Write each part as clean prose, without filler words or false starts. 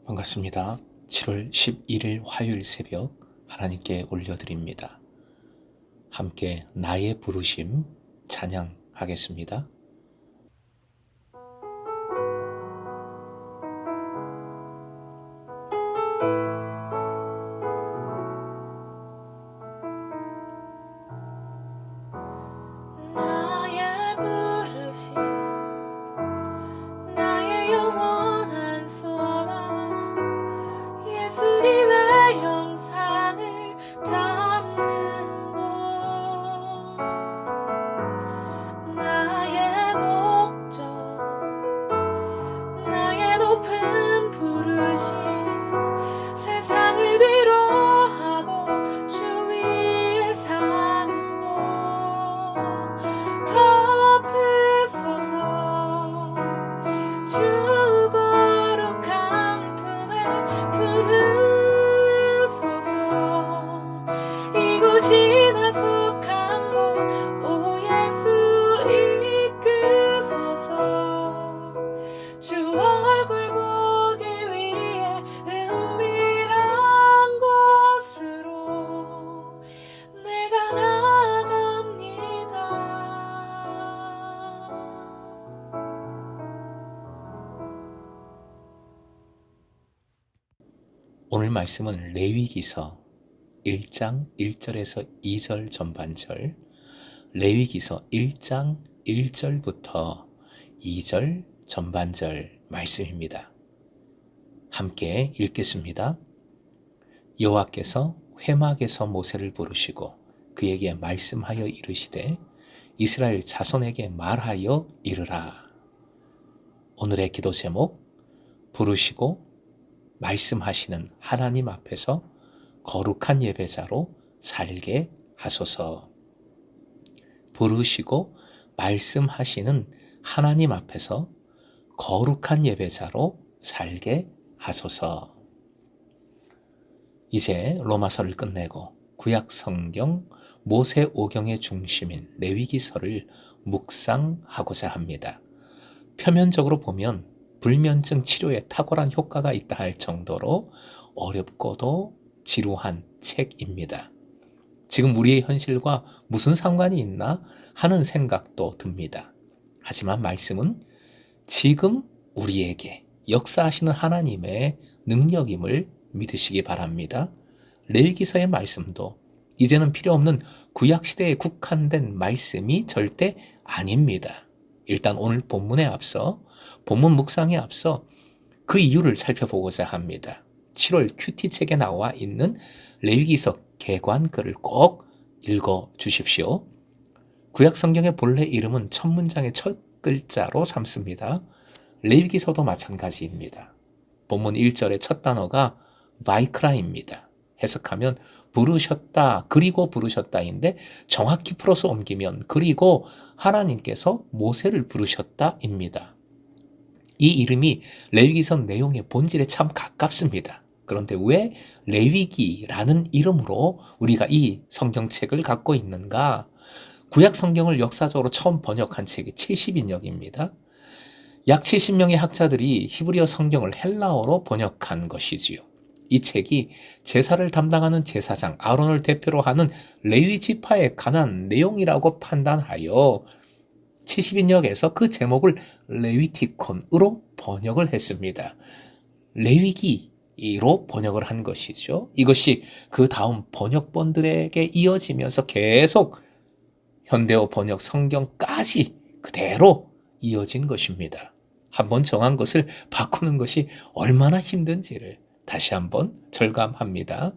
반갑습니다. 7월 11일 화요일 새벽 하나님께 올려드립니다. 함께 나의 부르심 찬양하겠습니다. 나의 부르심 나의 영원한 소망 예수님의 영상을 담는 곳 나의 목적 나의 높은 부르심 세상을 뒤로하고 주 위에 사는 곳 덮으소서 주 거룩한 품에 품으소서 이곳이 나 속한 곳 오 예수 이끄소서 주 얼굴 보기 위해 은밀한 곳으로 내가 나아갑니다. 오늘 말씀은 레위기서 1장 1절에서 2절 전반절, 레위기서 1장 1절부터 2절 전반절 말씀입니다. 함께 읽겠습니다. 여호와께서 회막에서 모세를 부르시고 그에게 말씀하여 이르시되 이스라엘 자손에게 말하여 이르라. 오늘의 기도 제목, 부르시고 말씀하시는 하나님 앞에서 거룩한 예배자로 살게 하소서. 부르시고 말씀하시는 하나님 앞에서 거룩한 예배자로 살게 하소서. 이제 로마서를 끝내고 구약 성경 모세오경의 중심인 레위기서를 묵상하고자 합니다. 표면적으로 보면 불면증 치료에 탁월한 효과가 있다 할 정도로 어렵고도 지루한 책입니다. 지금 우리의 현실과 무슨 상관이 있나 하는 생각도 듭니다. 하지만 말씀은 지금 우리에게 역사하시는 하나님의 능력임을 믿으시기 바랍니다. 레위기서의 말씀도 이제는 필요 없는 구약시대에 국한된 말씀이 절대 아닙니다. 일단 오늘 본문에 앞서, 본문 묵상에 앞서 그 이유를 살펴보고자 합니다. 7월 큐티책에 나와 있는 레위기서 개관글을 꼭 읽어 주십시오. 구약 성경의 본래 이름은 첫 문장의 첫 글자로 삼습니다. 레위기서도 마찬가지입니다. 본문 1절의 첫 단어가 바이크라입니다. 해석하면 부르셨다, 그리고 부르셨다인데 정확히 풀어서 옮기면 그리고 하나님께서 모세를 부르셨다입니다. 이 이름이 레위기서 내용의 본질에 참 가깝습니다. 그런데 왜 레위기라는 이름으로 우리가 이 성경책을 갖고 있는가? 구약 성경을 역사적으로 처음 번역한 책이 70인역입니다. 약 70명의 학자들이 히브리어 성경을 헬라어로 번역한 것이지요. 이 책이 제사를 담당하는 제사장 아론을 대표로 하는 레위 지파에 관한 내용이라고 판단하여 70인역에서 그 제목을 레위티콘으로 번역을 했습니다. 레위기로 번역을 한 것이죠. 이것이 그 다음 번역본들에게 이어지면서 계속 현대어 번역 성경까지 그대로 이어진 것입니다. 한번 정한 것을 바꾸는 것이 얼마나 힘든지를 다시 한번 절감합니다.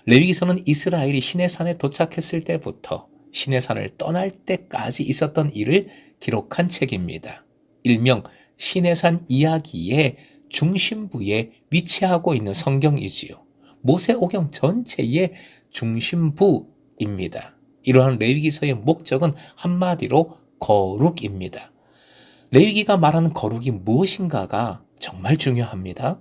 레위기서는 이스라엘이 시내산에 도착했을 때부터 시내산을 떠날 때까지 있었던 일을 기록한 책입니다. 일명 시내산 이야기의 중심부에 위치하고 있는 성경이지요. 모세오경 전체의 중심부입니다. 이러한 레위기서의 목적은 한마디로 거룩입니다. 레위기가 말하는 거룩이 무엇인가가 정말 중요합니다.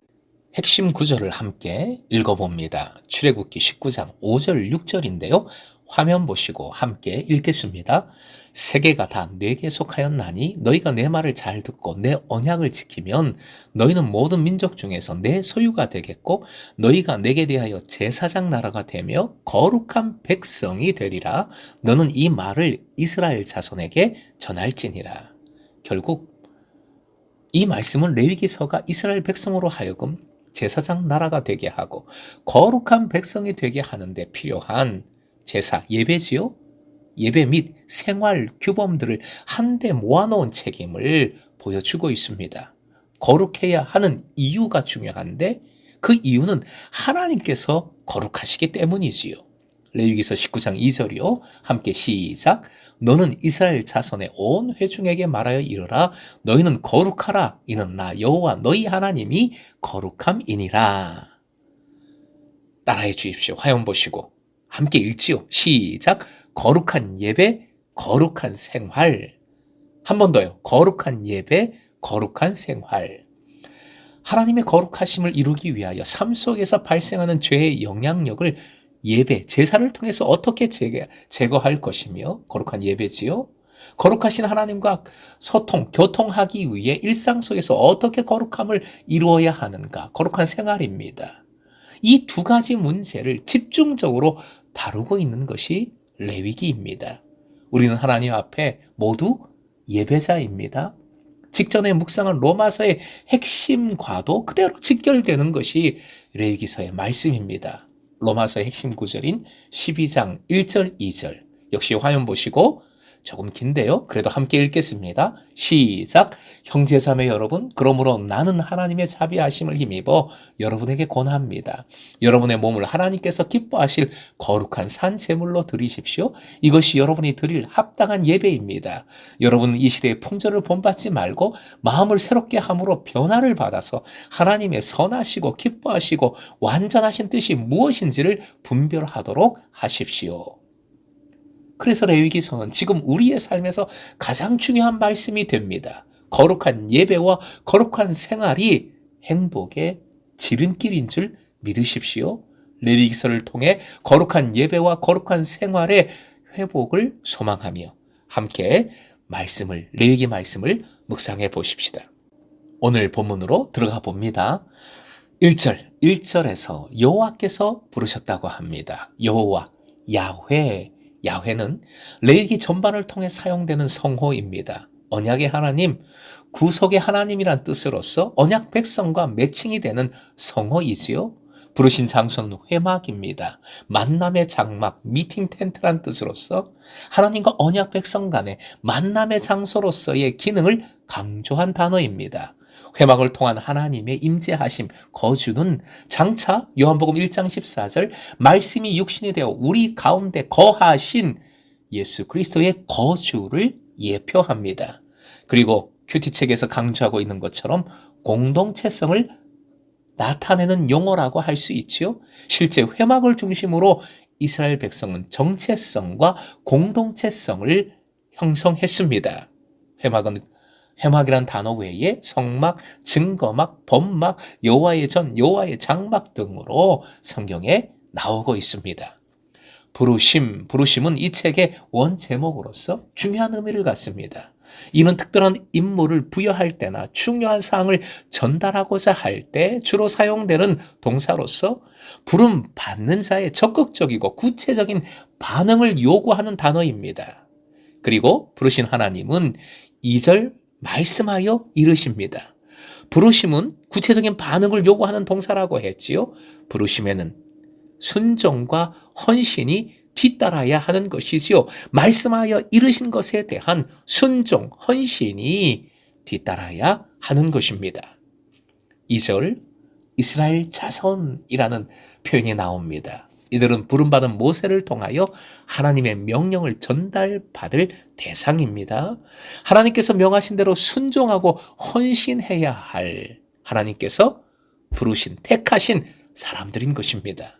핵심 구절을 함께 읽어봅니다. 출애굽기 19장 5절 6절인데요. 화면 보시고 함께 읽겠습니다. 세계가 다 내게 속하였나니 너희가 내 말을 잘 듣고 내 언약을 지키면 너희는 모든 민족 중에서 내 소유가 되겠고 너희가 내게 대하여 제사장 나라가 되며 거룩한 백성이 되리라. 너는 이 말을 이스라엘 자손에게 전할지니라. 결국 이 말씀은 레위기서가 이스라엘 백성으로 하여금 제사장 나라가 되게 하고 거룩한 백성이 되게 하는데 필요한 제사, 예배지요? 예배 및 생활 규범들을 한데 모아놓은 책임을 보여주고 있습니다. 거룩해야 하는 이유가 중요한데 그 이유는 하나님께서 거룩하시기 때문이지요. 레위기서 19장 2절이요. 함께 시작. 너는 이스라엘 자손의 온 회중에게 말하여 이르라. 너희는 거룩하라. 이는 나 여호와 너희 하나님이 거룩함이니라. 따라해 주십시오. 화면 보시고 함께 읽지요. 시작. 거룩한 예배, 거룩한 생활. 한 번 더요. 거룩한 예배, 거룩한 생활. 하나님의 거룩하심을 이루기 위하여 삶 속에서 발생하는 죄의 영향력을 예배, 제사를 통해서 어떻게 제거할 것이며 거룩한 예배지요. 거룩하신 하나님과 소통, 교통하기 위해 일상 속에서 어떻게 거룩함을 이루어야 하는가. 거룩한 생활입니다. 이 두 가지 문제를 집중적으로 다루고 있는 것이 레위기입니다. 우리는 하나님 앞에 모두 예배자입니다. 직전에 묵상한 로마서의 핵심과도 그대로 직결되는 것이 레위기서의 말씀입니다. 로마서의 핵심 구절인 12장 1절 2절 역시 화면 보시고 조금 긴데요. 그래도 함께 읽겠습니다. 시작. 형제자매 여러분, 그러므로 나는 하나님의 자비하심을 힘입어 여러분에게 권합니다. 여러분의 몸을 하나님께서 기뻐하실 거룩한 산 제물로 드리십시오. 이것이 여러분이 드릴 합당한 예배입니다. 여러분은 이 시대의 풍조를 본받지 말고 마음을 새롭게 함으로 변화를 받아서 하나님의 선하시고 기뻐하시고 완전하신 뜻이 무엇인지를 분별하도록 하십시오. 그래서 레위기서는 지금 우리의 삶에서 가장 중요한 말씀이 됩니다. 거룩한 예배와 거룩한 생활이 행복의 지름길인 줄 믿으십시오. 레위기서를 통해 거룩한 예배와 거룩한 생활의 회복을 소망하며 함께 레위기 말씀을 묵상해 보십시다. 오늘 본문으로 들어가 봅니다. 1절에서 여호와께서 부르셨다고 합니다. 여호와, 야훼. 야훼는 레위기 전반을 통해 사용되는 성호입니다. 언약의 하나님, 구속의 하나님이란 뜻으로서 언약 백성과 매칭이 되는 성호이지요. 부르신 장소는 회막입니다. 만남의 장막, 미팅 텐트란 뜻으로서 하나님과 언약 백성 간의 만남의 장소로서의 기능을 강조한 단어입니다. 회막을 통한 하나님의 임재하심, 거주는 장차 요한복음 1장 14절 말씀이 육신이 되어 우리 가운데 거하신 예수 그리스도의 거주를 예표합니다. 그리고 큐티책에서 강조하고 있는 것처럼 공동체성을 나타내는 용어라고 할 수 있지요. 실제 회막을 중심으로 이스라엘 백성은 정체성과 공동체성을 형성했습니다. 회막이란 단어 외에 성막, 증거막, 범막, 여호와의 전, 여호와의 장막 등으로 성경에 나오고 있습니다. 부르심은 이 책의 원 제목으로서 중요한 의미를 갖습니다. 이는 특별한 임무를 부여할 때나 중요한 사항을 전달하고자 할 때 주로 사용되는 동사로서 부름 받는 자의 적극적이고 구체적인 반응을 요구하는 단어입니다. 그리고 부르신 하나님은 2절 말씀하여 이르십니다. 부르심은 구체적인 반응을 요구하는 동사라고 했지요. 부르심에는 순종과 헌신이 뒤따라야 하는 것이지요. 말씀하여 이르신 것에 대한 순종, 헌신이 뒤따라야 하는 것입니다. 2절 이스라엘 자손이라는 표현이 나옵니다. 이들은 부름받은 모세를 통하여 하나님의 명령을 전달받을 대상입니다. 하나님께서 명하신 대로 순종하고 헌신해야 할 하나님께서 부르신, 택하신 사람들인 것입니다.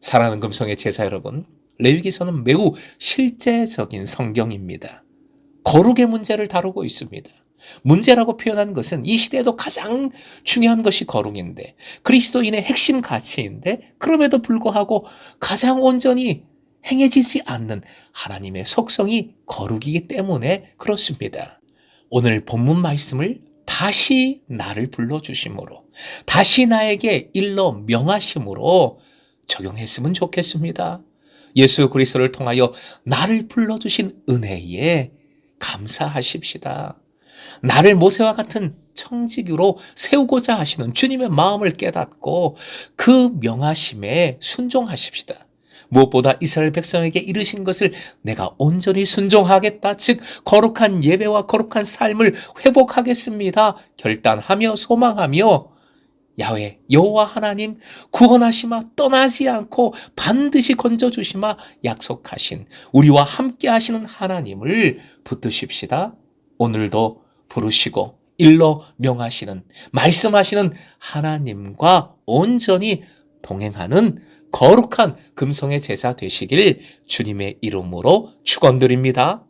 사랑하는 금성의 제자 여러분, 레위기서는 매우 실제적인 성경입니다. 거룩의 문제를 다루고 있습니다. 문제라고 표현한 것은 이 시대에도 가장 중요한 것이 거룩인데 그리스도인의 핵심 가치인데 그럼에도 불구하고 가장 온전히 행해지지 않는 하나님의 속성이 거룩이기 때문에 그렇습니다. 오늘 본문 말씀을 다시 나를 불러주심으로, 다시 나에게 일러 명하심으로 적용했으면 좋겠습니다. 예수 그리스도를 통하여 나를 불러주신 은혜에 감사하십시다. 나를 모세와 같은 청지기로 세우고자 하시는 주님의 마음을 깨닫고 그 명하심에 순종하십시다. 무엇보다 이스라엘 백성에게 이르신 것을 내가 온전히 순종하겠다. 즉 거룩한 예배와 거룩한 삶을 회복하겠습니다. 결단하며 소망하며 야훼 여호와 하나님 구원하시마 떠나지 않고 반드시 건져주시마 약속하신 우리와 함께 하시는 하나님을 붙드십시다. 오늘도 부르시고 일러 명하시는 말씀하시는 하나님과 온전히 동행하는 거룩한 금성의 제자 되시길 주님의 이름으로 축원드립니다.